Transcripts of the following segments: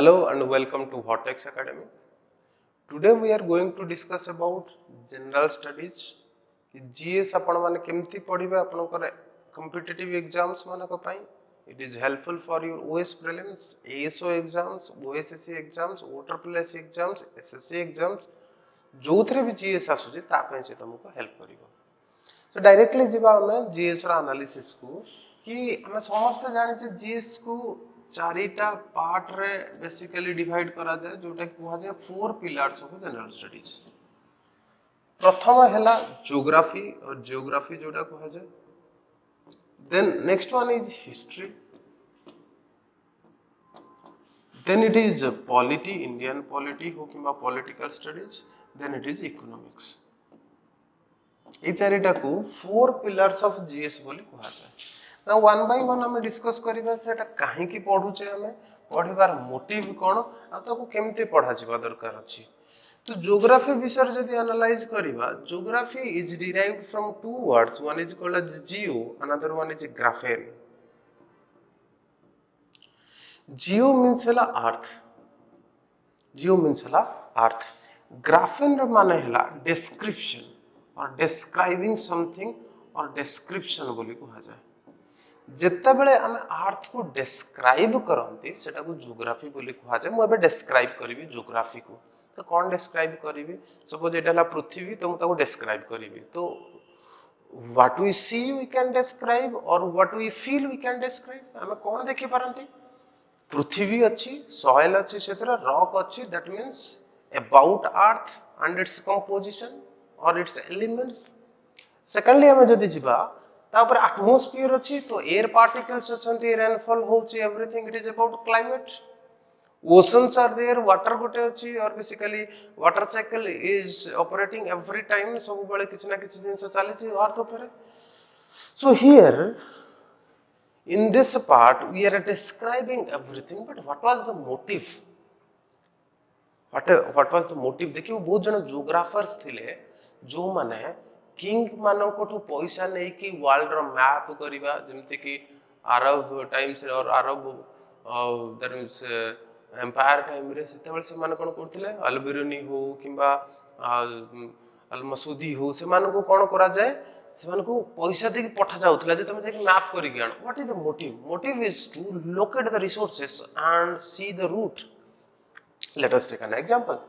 Hello and welcome to Vortex Academy. Today we are going to discuss about general studies. GS आपण माने केमती पढ़िबे आपनकर competitive exams मानक पई. It is helpful for your OS prelims, ASO exams, OSSC exams, OSSC exams, SSC exams. जोथरे भी GS आसुची ता पई से तुमको हेल्प करिवो. So डायरेक्टली जिबा हमें GS रा एनालिसिस को कि हमें समस्त जानि जे GS को चारिटा पार्ट रे बेसिकली डिवाइड करा जाए जोटा कुहा जाए four pillars of general studies. प्रथम हैला ज्योग्राफी और ज्योग्राफी जोटा कुहा जाए. Then next one is history. Then it is polity, Indian polity हो किंबा political studies. Then it is economics. ए चारिटा को फोर पिलर्स ऑफ जीएस बोली कुहा जाए. ना वन बाय वन हमें डिस्कस करिबा सेटा काहे की पढुचे हमें पढिबार मोटिव कोन आ ताको केमते पढा जिबा दरकार अछि. तो ज्योग्राफी विषय जदि एनालाइज करिबा, geography is derived from two words. One is called as geo, another one is graphein. Geo means हला अर्थ. जियो मींस हला अर्थ. ग्राफेन र माने हला डिस्क्रिप्शन और डिस्क्राइबिंग समथिंग और डिस्क्रिप्शन बोली कुहा जाए. जिते बेले आम अर्थ को डिस्क्राइब करते सेटा को ज्योग्राफी बोली कुहा जाए. मु एबे डिस्क्राइब करिवि ज्योग्राफी को. तो कौन डिस्क्राइब करिवि? सपोज एटा हला पृथ्वी, तो मु ताको डिस्क्राइब करिवि. तो what we see we can describe और what we feel we can describe. हम कौन देखि पारंती? पृथ्वी अछि, सॉइल अछि, सेतरा रॉक अछि. That means about earth and its composition और इट्स एलिमेंट्स. सेकंडली हम जदि जिबा तापर एटमॉस्फेयर अछि, तो एयर पार्टिकल्स अछंती, रेनफॉल होची, everything. It is about climate. Oceans are there, water गोटे अछि और basically water cycle is operating every time. सब बेले किछ ना किछ जिंस चली छी अर्थ ऊपर. So here in this part we are describing everything, but what was the motive? what was the motive? देखिए बहुत जन ज्योग्राफर्स थिले जो माने किंग मानकोठू पैसा नहीं कि वर्ल्ड रो मैप करिबा, जेमते कि अरब टाइम्स और अरब दैट मींस एम्पायर टाइम रे सेतेबेले से मान कोन करथिले, अलबेरुनी हो किबा अल मसूदी हो, से मान को कोन करा जाए, से मान को पैसा दे के पठा जाउथला जे तुम जे मैप करि गण. What is the motive? Motive is to locate the resources and see the route. Let us take an example.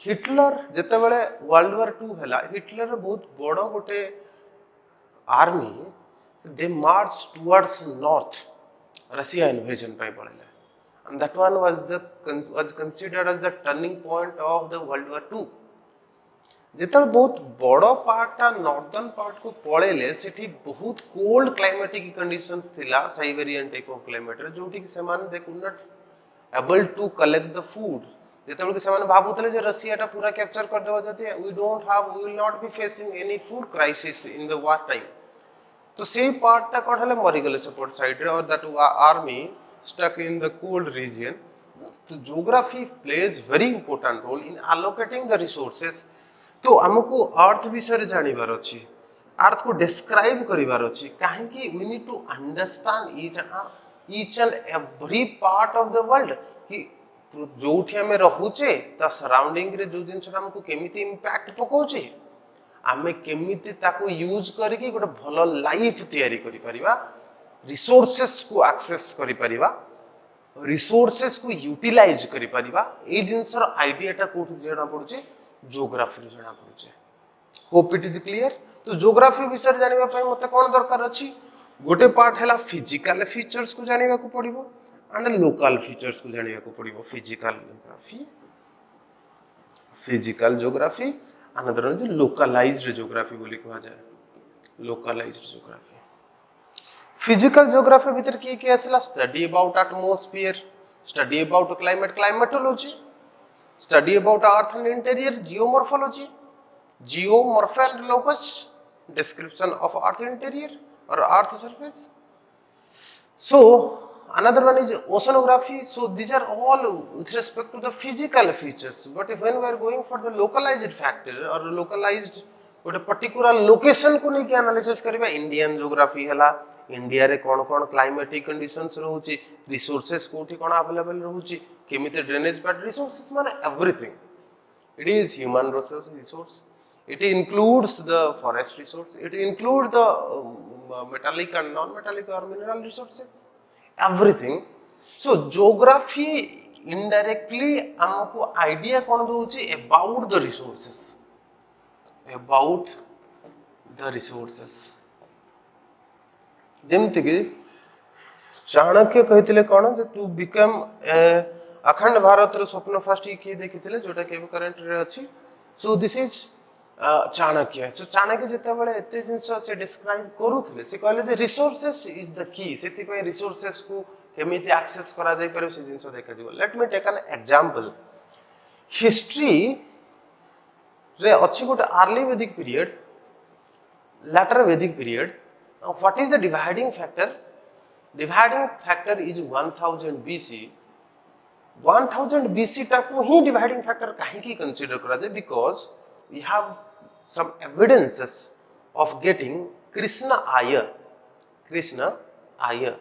Hitler जेते बेले वर्ल्ड वॉर 2 हैला, हिटलर बहुत बड़ गोटे आर्मी दे मार्च टुवर्ड्स नॉर्थ, रशिया इन्वेजन पे पड़ले. And that one was considered as the turning point of the world war 2. जेते बहुत बड़ पार्टा नॉर्दर्न पार्ट को पळेले, सेठी बहुत कोल्ड क्लाइमेटिक कंडीशंस थिला, साइबेरियन टाइप ऑफ क्लाइमेट रे, जोठी कि समान they could not able to collect the food. जेतेबेले कि समान भाबुतले जे रशियाटा पूरा कैप्चर कर देबा जति we will not be facing any food crisis in the war time. तो सेही पार्टटा कोन हले मरि गेले सपोर्ट साइड रे, और that army stuck in the cold region. तो geography plays very important role in allocating the resources. तो हमको अर्थ विषय जानिबार अछि, अर्थ को डिस्क्राइब करिबार अछि. काहे कि we need to understand each and every part of the world. कि जोठी हमें रहुचे ता सराउंडिंग रे जो जिंस हमको केमिति इंपैक्ट पकोचे, आमे केमिति ताको यूज करके गोटे भलो लाइफ तैयारी करि परिबा, रिसोर्सेस को एक्सेस करि परिबा, रिसोर्सेस को यूटिलाइज करि परिबा. ए जिंसर आइडियाटा कोठ जणा पडुचे, ज्योग्राफी रे जणा पडुचे. Hope it is clear. तो ज्योग्राफी विषय जानिबा पय मते कोन दरकार अछि? गोटे पार्ट हैला फिजिकल फीचर्स को जानिबा को पड़िबो एंड लोकल फीचर्स को जानिबा को पड़िबो. Physical geography another is localised geography बोली कहा जाए. Localised geography. फिजिकल ज्योग्राफी भीतर की आसला? Study about atmosphere, study about climate, climatology, study about earth and interior, geomorphology, geomorph and logos, description of earth interior or earth surface. So another one is oceanography. So these are all with respect to the physical features, but when we are going for the localized factor or localized गोटे particular location को नहीं analysis करबा, Indian geography हला, India रे कोन कोन climatic conditions रहउची, resources कोठी कोन available रहउची, केमिति drainage pad resources माने everything. It is human resource. It includes the forest resource. It includes the metallic and non-metallic or mineral resources. Everything. So geography indirectly हमको idea कौन दोची about the resources. About the resources. जेमती कि चाणक्य कहते कौन जे तू become अखंड भारत रो स्वप्न first किए देखिथिले जोटा के करंट रे अछि. So this is Chanakya. So Chanakya जते बेले एते जिंस से डिस्क्राइब करूथिले से कहले जे रिसोर्सेस इज द की. सेति पे रिसोर्सेस को केमिति एक्सेस करा जाय परबे से जिंस देखा जीव. Let me take an example. History रे अछि गोटे early Vedic period, later Vedic period. Now what is the dividing factor? Dividing factor is 1000 BC. 1000 BC टाकू ही dividing factor काहे की consider करा जाए? Because we have some evidences of getting Krishna Aya. Krishna Aya.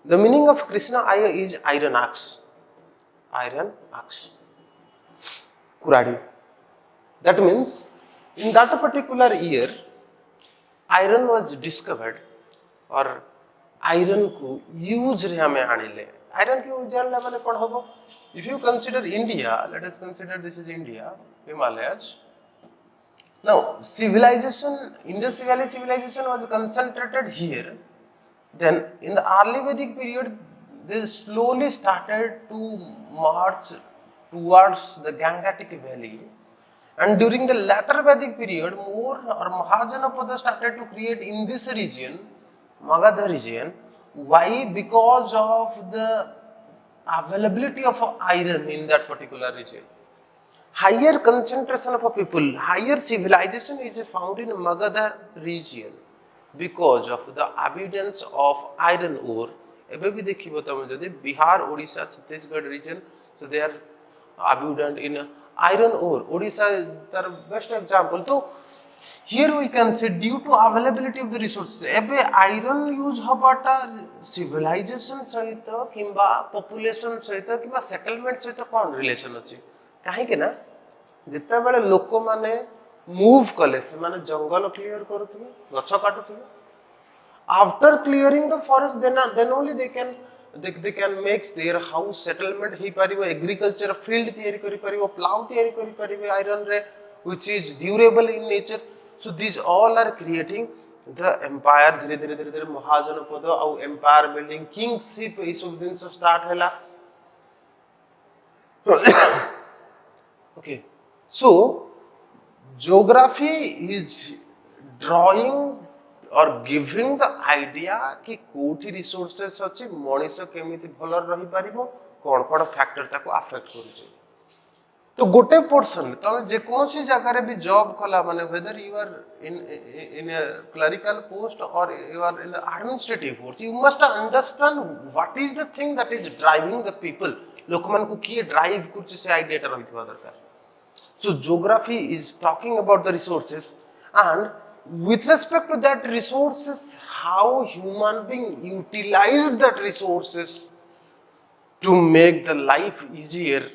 The meaning of Krishna Aya is iron axe. Iron axe. Kuradi. That means in that particular year, iron was discovered or iron को use रे हमें आनिले. Iron को use जानला माने कौन होगा? If you consider India, let us consider this is India, Himalayas. Now civilization, Indus Valley civilization was concentrated here. Then in the early Vedic period, they slowly started to march towards the Gangetic Valley. And during the latter Vedic period, more or Mahajanapada started to create in this region, Magadha region. Why? Because of the availability of iron in that particular region. Higher concentration of people, higher civilization is found in Magadha region because of the abundance of iron ore. एबे भी देखिबो तमे जदि Bihar, Odisha, Chhattisgarh region, so they are abundant in iron ore. Odisha is the best example. So here we can say due to availability of the resources, एबे iron use हबाटा civilization सहित किंबा population सहित किंबा settlement सहित कौन relation अछि? काहे के ना जितना बेले लोक माने move कले से माने जंगल clear करूथिबे, गछ काटुथिबे. After clearing the forest, then only they can make their house settlement he परिबो, agriculture field तैयारी करि परिबो, plow तैयारी करि परिबो iron रे, which is durable in nature. So these all are creating the empire. धीरे धीरे महाजनपद और empire building, kingship ये सब दिन से start हैला. Okay, so geography is drawing or giving the idea कि कोठी resources अछि, मनीष केमिति भलर रही परिबो, कोन फैक्टर ताको अफेक्ट करूची. तो गोटे पर्सन तमे जे कोनसी जगह रे भी जॉब कला माने whether you are in a clerical post or you are in the administrative force, you must understand what is the thing that is driving the people. लोक मन को किए ड्राइव कुछ से आइडिया रहितबा दरकार. So geography is talking about the resources, and with respect to that resources, how human being utilize that resources to make the life easier,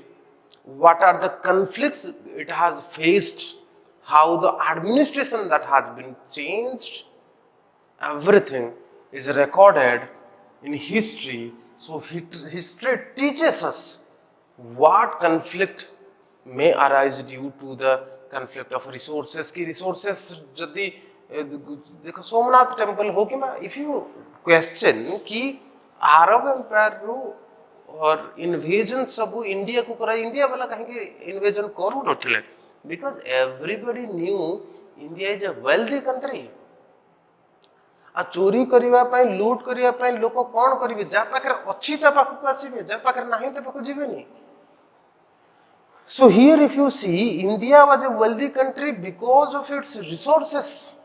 what are the conflicts it has faced, how the administration that has been changed, everything is recorded in history. So history teaches us what conflict may arise due to the conflict of resources. की resources जदि देखो Somnath temple हो कि if you question कि अरब empire रू और invasion सब India को करा, इंडिया वाला कहीं कि इन्वेजन करू नथिले, because everybody knew India is a wealthy country. आ चोरी करिवा पय, लूट करिवा पय लोक कोन करिवे, जा पाखर अछि ता पाखु आसीबे, जा पाखर नाही ता पाखु जीवेनी. So here if you see, India was a wealthy country because of its resources,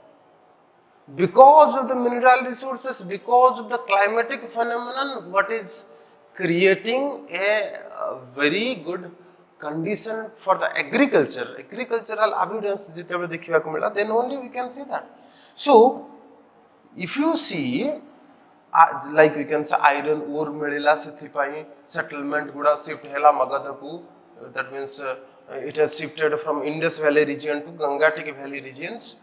because of the mineral resources, because of the climatic phenomenon, what is creating a very good condition for the agriculture, agricultural abundance, then only we can see that. So if you see like we can say iron ore मिलिला से settlement गुड़ा shift हैला मगध को that means it has shifted from Indus Valley region to Gangetic Valley regions.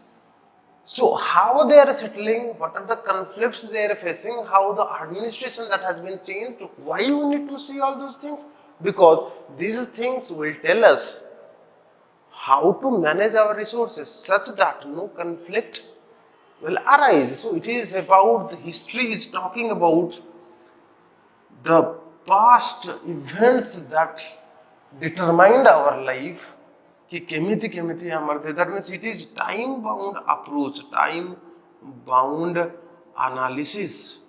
So how they are settling, what are the conflicts they are facing, how the administration that has been changed, why you need to see all those things? Because these things will tell us how to manage our resources such that no conflict will arise. So it is about the history is talking about the past events that determined our life कि केमिति हमर दे that means it is time bound approach, time bound analysis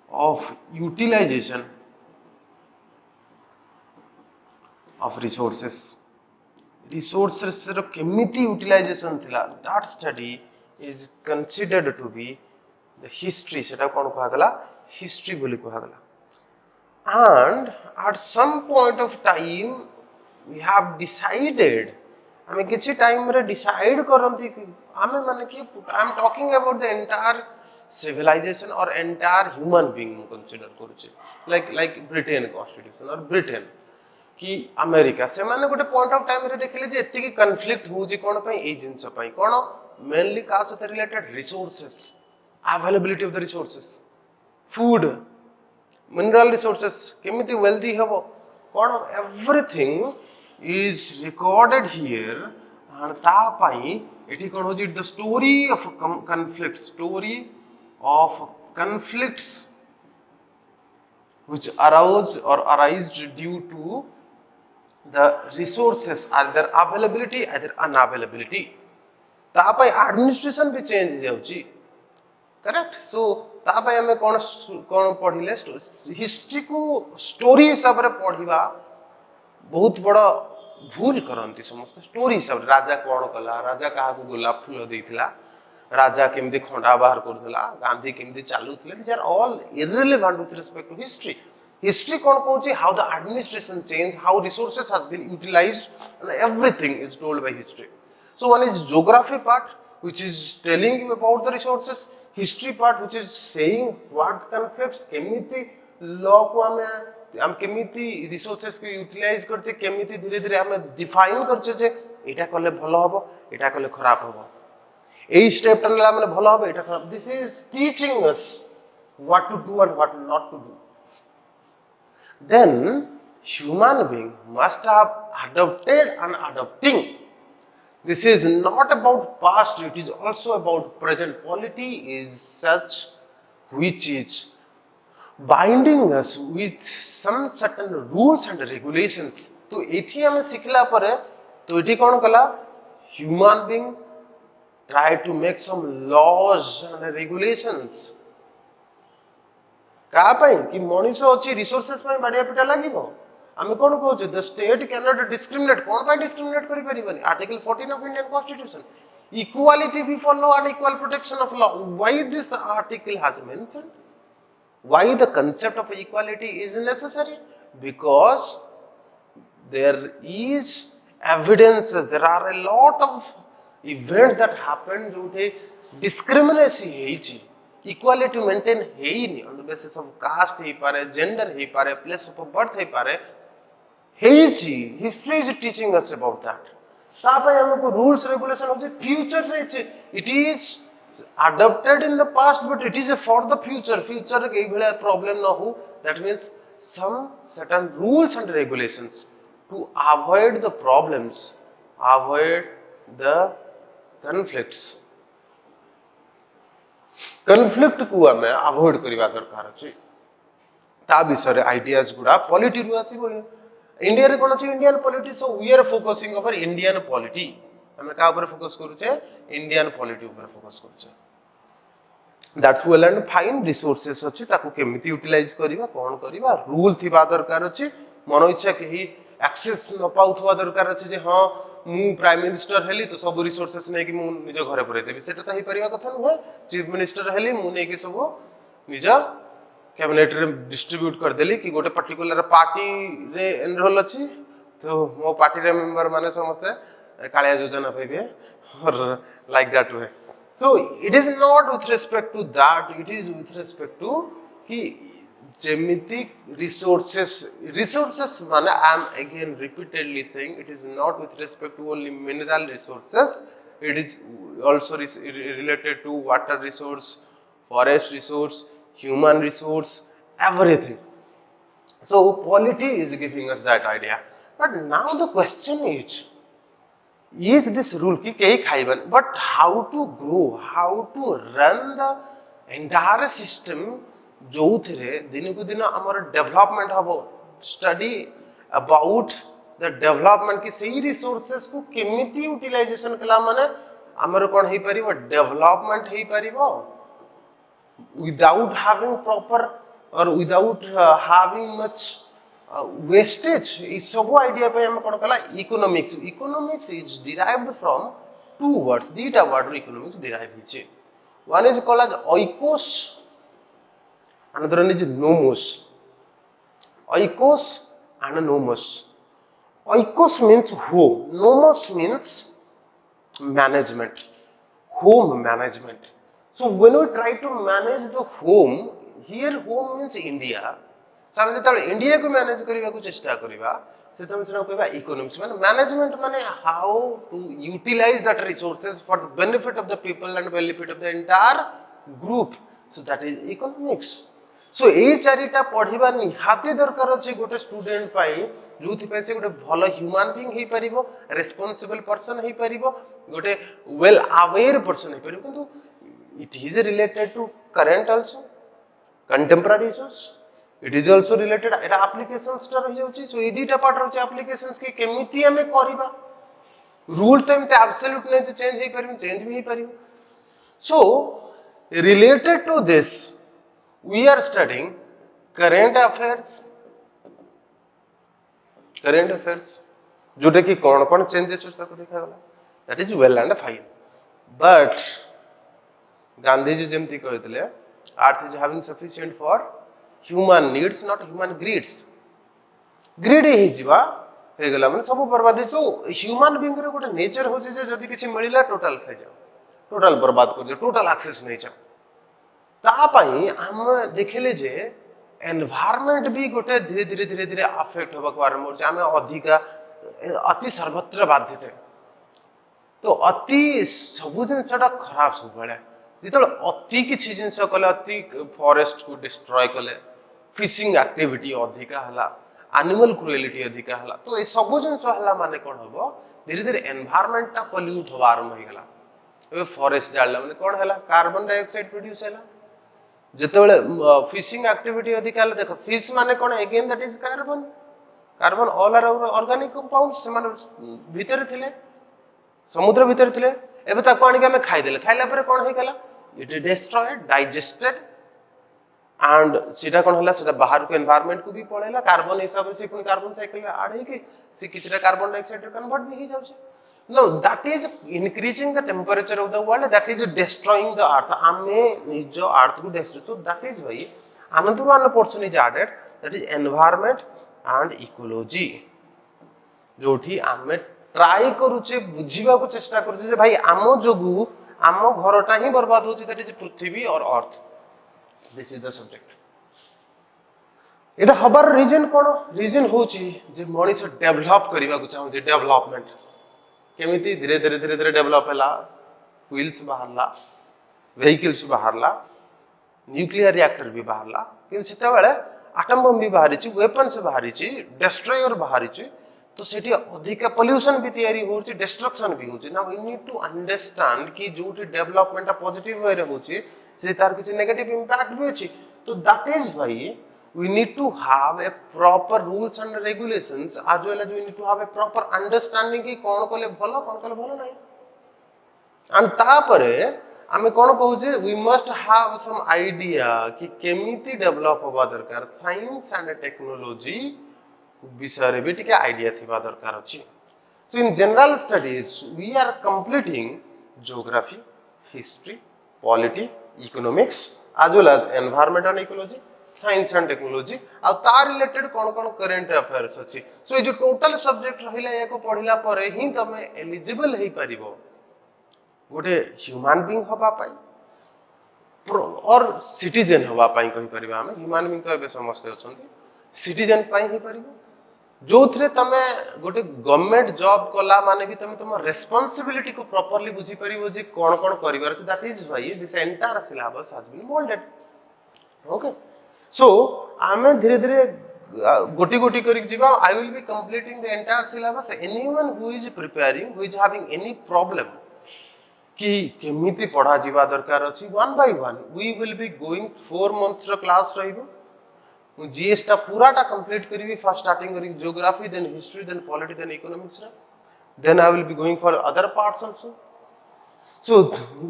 of utilization of resources ର କେମିତି utilization ଥିଲା, that study is considered to be the history, सेटा कोन कहा गला history बोली कहा गला. And at some point of time we have decided, I किछि टाइम रे डिसाइड करंती कि हमें माने कि I am talking about the entire civilization or entire human being मु कंसीडर करूची, like Britain constitution or Britain कि अमेरिका से माने गोटे पॉइंट ऑफ टाइम रे देखले जे एत्ती की कॉन्फ्लिक्ट होउची कोन पई ए जिंस पई कोन मेनली का सते related resources, availability of the resources, food, mineral resources केमिति वेल्दी हेबो कोन everything is recorded here. and ता पाई एठी कोन होजी the story of conflicts, story of conflicts which arose or arised due to the resources either availability either unavailability. ता पाई administration भी change जाउची, correct. so ता पाई हमें कोन पढिले हिस्ट्री को स्टोरी हिसाब रे पढिबा बहुत बड़ा भूल करंती समस्त स्टोरी हिसाब राजा कोन कला, राजा काहा को गोलाप फूल देइथिला, राजा केमदी खंडा बाहर करथला, Gandhi केमदी चालुथले, these are all irrelevant with respect to history. History cone कहूची how the administration changed, how resources has been utilized, and everything is told by history. So one is geography part which is telling you about the resources, history part which is saying what conflicts केमिति law को हम केमिति resources के utilise करछे, केमिति धीरे धीरे हम डिफाइन करछे जे एटा करले भलो हबो, एटा करले खराब हबो, एई स्टेप टनला माने भलो हबो, एटा खराब. This is teaching us what to do and what not to do. Then human being must have adopted and adopting. This is not about past, it is also about present. Polity is such which is binding us with some certain rules and regulations. तो एठी हमें सिखला परे तो एठी कोन कला human being try to make some laws and regulations का पई कि मनुष्य अछि रिसोर्सेस पई बाडिया पिटा लागिबो. हमें कोन कहू the state can not discriminate, कोन पई डिस्क्रिमिनेट करि परिबनी. Article 14 of Indian constitution, equality before law and equal protection of law. Why this article has mentioned? Why the concept of equality is necessary? Because there is evidences, there are a lot of events that happen जोठे discrimination हेची, equality maintain हेइनी on the basis of caste हे पारे, gender हे पारे, place of birth हे पारे हेची. history is teaching us about that. ता पय हमको rules regulation होचे future रे, it is adopted in the past but it is for the future. future के भले problem ना हो, that means some certain rules and regulations to avoid the problems, avoid the conflicts. conflict को हमें avoid करिवा दरकार अछि. ता विषय आइडियाज गुडा पॉलिटी रु आसीबो. इंडिया रे कोन अछि Indian polity. So we are focusing over Indian polity. हमें का ऊपर फोकस करूचे, इंडियन पॉलिटी ऊपर फोकस करूचे. That's well and fine. Resources अछि ताको केमिति यूटिलाइज करिवा, कोन करिवा, रूल थिबा दरकार अछि. मन इच्छा केही एक्सेस न पाउथवा दरकार अछि जे हां मु प्राइम मिनिस्टर हेली तो सब रिसोर्सेस नै कि मु निज घरे पुरै देबी, सेटा त ही परिवा कथा न हो. चीफ मिनिस्टर हेली मु नै कि सब निज कैबिनेट रे डिस्ट्रीब्यूट कर देली कि गोटे पर्टिकुलर पार्टी रे एनरोल अछि तो मो पार्टी रे मेंबर माने समस्त कालिया योजना पाइबे और like that way. So it is not with respect to that, it is with respect to कि जेमिति resources माने I am again repeatedly saying it is not with respect to only mineral resources, it is also related to water resource, forest resource, human resource, everything. So polity is giving us that idea. But now the question is this rule ki kehi khaiban, but how to grow, how to run the entire system jouthere dinku din amar development habo, study about the development ki sehi resources ko kemiti utilization kala mane amar kon hei paribo development hei paribo without having proper or without having much wastage. Is सब idea पे हम कौन कला economics. Economics is derived from two words. Dita word economics derived हिचे. One is called as oikos, another one is nomos. Oikos and nomos. Oikos means home. Nomos means management. Home management. So when we try to manage the home, here home means India. So हम जब India को manage करिबा को चेष्टा करिबा सेतम सेना कहबा economics माने मैनेजमेंट माने how to utilise that resources for the benefit of the people and benefit of the entire group. So that is economics. So ए चारिटा पढिबा निहाती दरकार अछि गोटे स्टूडेंट पाई जोथि पे से गोटे भलो ह्यूमन बीइंग हे परिबो, रेस्पोंसिबल पर्सन हे परिबो, गोटे वेल अवेयर पर्सन हे परिबो. किंतु it is related to current also, contemporary issues. It is also related Etah applications टा रहि जाउची. सो ए दुटा पार्ट रहउची applications के केमिति हमें करिबा. रूल तो एमते एब्सोल्यूट नै चेंज हे परिबो, चेंज भी हे परिबो. सो related to this we are studying current affairs Jote कि कोन चेंजेस अछि ताको देखा गला. That is well and fine, but Gandhi ji जेमती कहते earth is having sufficient for human needs not human greeds. Greedy हे जीवा हे गला माने सब बर्बाद. तो ह्यूमन बीइंग रे गोटे नेचर हो जे जदी किछि मिलिला टोटल खाइ जाओ, टोटल बर्बाद कर जाओ, टोटल एक्सेस नै जाओ. ता पई हम देखले जे एनवायरनमेंट भी गोटे धीरे धीरे धीरे धीरे अफेक्ट होबा को आरंभ होछ. हम अधिका अति सर्वत्र बाधित. तो अति सब जिनसटा खराब सब बेले जिते अति किसी जिनस कले, अति फॉरेस्ट को डिस्ट्रॉय कले, फिशिंग एक्टिविटी अधिका हला, एनिमल क्रुएलिटी अधिका हला. तो ए सब जिनस हला माने कोन हबो धीरे धीरे एनवायरनमेंट टा पॉल्यूट होबा आरंभ हो गला. ए फॉरेस्ट जाळला माने कोन हला कार्बन डाइऑक्साइड प्रोड्यूस हला. जेतेबेले फिशिंग एक्टिविटी अधिका हला देखो फिश माने कोन again that is carbon. Carbon all are organic compounds माने भीतर थिले, समुद्र भीतर थिले. एबे ताको आनी के हम खाइ देले, खाइला पर कोन हे गला it is destroyed, digested and सीधा कोन हला सीधा बाहर को एनवायरनमेंट को भी पळेला. कार्बन हिसाब से कोन कार्बन साइकिल ऐड हे के से किछटा कार्बन डाइऑक्साइड कन्वर्ट भी हे जाउ छे. No that is increasing the temperature of the world, that is destroying the earth. आमे निज अर्थ को destroy. So that is why another one portion is added that is environment and ecology. जोठी आमे try करूचे बुझीबा को चेष्टा करूचे जे भाई आमो जोगु आमो घरटा ही बर्बाद होची. दैट इज पृथ्वी और earth. This is the subject. एटा हबार रीजन कोन? रीजन होची जे मनीष डेवलप करिबा को चाहू जे डेवलपमेंट केमिति धीरे धीरे धीरे धीरे डेवलप हला. व्हील्स बाहरला, व्हीकल्स बाहरला, न्यूक्लियर रिएक्टर भी बाहरला. कि सेता बेले एटम बम भी बाहरिची, वेपन्स बाहरिची, डिस्ट्रॉयर बाहरिची. तो सेठी अधिक पोल्यूशन भी तैयारी होची, डिस्ट्रक्शन भी होची. Now we need to understand कि जोटी डेवलपमेंट पॉजिटिव वे रे होची से तार किछि नेगेटिव इंपैक्ट भी होची. तो that is why we need to have a proper rules and regulations as well as we need to have a proper understanding कि कौन कले भलो कौन कले भलो नहीं. and ता परे आमे कौन कहू जे we must have some idea कि केमिति डेवलप होबा दरकार. साइंस एंड टेक्नोलॉजी विषय रे भी टिके आइडिया थिबा दरकार अछि. so in general studies we are completing geography, history, polity, economics as well as environment and ecology, science and technology आ तार रिलेटेड कोन कोन करंट अफेयर्स अछि. सो ए जो टोटल सब्जेक्ट रहिला एको पढिला परे ही तमे एलिजिबल हे परिबो गोटे ह्यूमन बीइंग हवा पाई और सिटीजन हवा पाई कहि परिबा हम ह्यूमन बीइंग तो एबे समस्त अछंती सिटीजन पाई ही परिबो जो थे तमे गोटे गवर्नमेंट जॉब कला माने भी तमे तुम रेस्पॉन्सिबिलिटी को प्रॉपर्ली बुझी परिबो जे कोन कोन करिवार छै that is why this entire syllabus has been moulded okay so आमे धीरे धीरे गोटी गोटी करी जीवा I will be completing the entire syllabus anyone who is preparing who is having any problem कि केमिति पढ़ा जीवा दरकार अछि one by one we will be going 4 months रो क्लास रहिबो जीएस टा पूराटा कंप्लीट करी फर्स्ट स्टार्टिंग करी geography then history then polity then economics then I will be going for other parts also so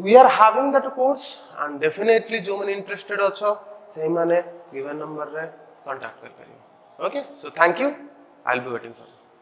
we are having that course and definitely जो मन interested अछो से माने गिवन नंबर रे कांटेक्ट कर परियो okay so thank you I will be waiting for